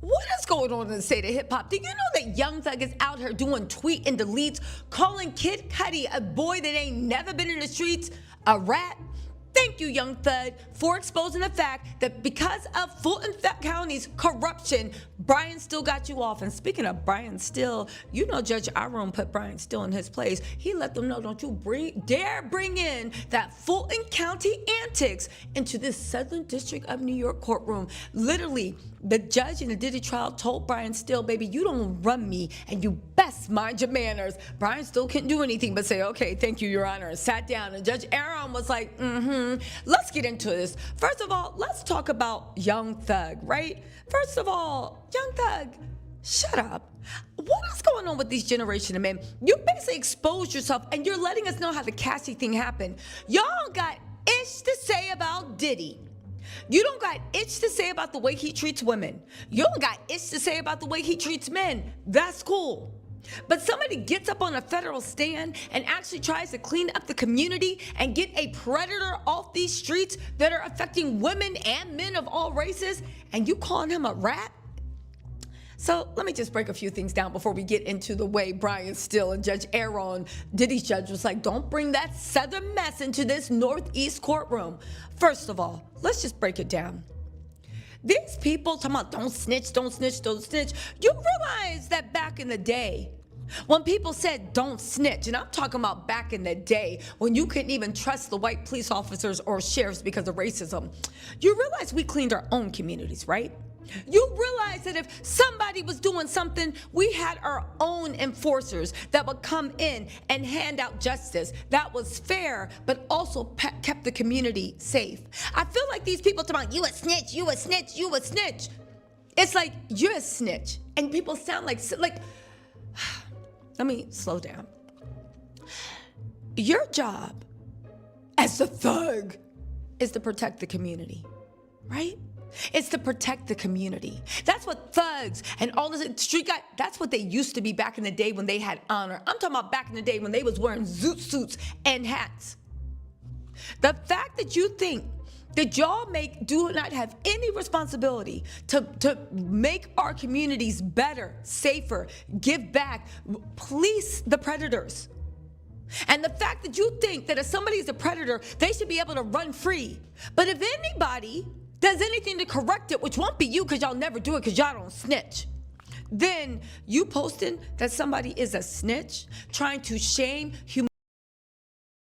What is going on in the state of hip hop? Do you know that Young Thug is out here doing tweet and deletes, calling Kid Cudi, a boy that ain't never been in the streets, a rat? Thank you, Young Thug, for exposing the fact that because of Fulton County's corruption, Brian Still got you off. And speaking of Brian Still, you know Judge Iron put Brian Still in his place. He let them know, don't you dare bring in that Fulton County antics into this Southern District of New York courtroom. Literally, the judge in the Diddy trial told Brian Still, baby, you don't run me and you best mind your manners. Brian Still couldn't do anything but say, okay, thank you, Your Honor, and sat down. And Judge Aaron was like, let's get into this. First of all, let's talk about Young Thug, right? First of all, Young Thug, shut up. What is going on with these generation of men? You basically exposed yourself and you're letting us know how the Cassie thing happened. Y'all got ish to say about Diddy. You don't got itch to say about the way he treats women. You don't got itch to say about the way he treats men. That's cool. But somebody gets up on a federal stand and actually tries to clean up the community and get a predator off these streets that are affecting women and men of all races, and you calling him a rat? So let me just break a few things down before we get into the way Brian Still and Judge Aaron, Diddy's judge, was like, don't bring that Southern mess into this Northeast courtroom. First of all, let's just break it down. These people talking about don't snitch, don't snitch, don't snitch. You realize that back in the day, when people said don't snitch, and I'm talking about back in the day when you couldn't even trust the white police officers or sheriffs because of racism, you realize we cleaned our own communities, right? You realize that if somebody was doing something, we had our own enforcers that would come in and hand out justice that was fair, but also kept the community safe. I feel like these people talking about, you a snitch, you a snitch, you a snitch. It's like, you're a snitch. And people sound like, let me slow down. Your job as a thug is to protect the community, right? It's to protect the community. That's what thugs and all this street guys, that's what they used to be back in the day when they had honor. I'm talking about back in the day when they was wearing zoot suits and hats. The fact that you think that y'all do not have any responsibility to make our communities better, safer, give back, police the predators. And the fact that you think that if somebody is a predator, they should be able to run free. But if anybody does anything to correct it, which won't be you because y'all never do it because y'all don't snitch, then you posting that somebody is a snitch, trying to shame humanity.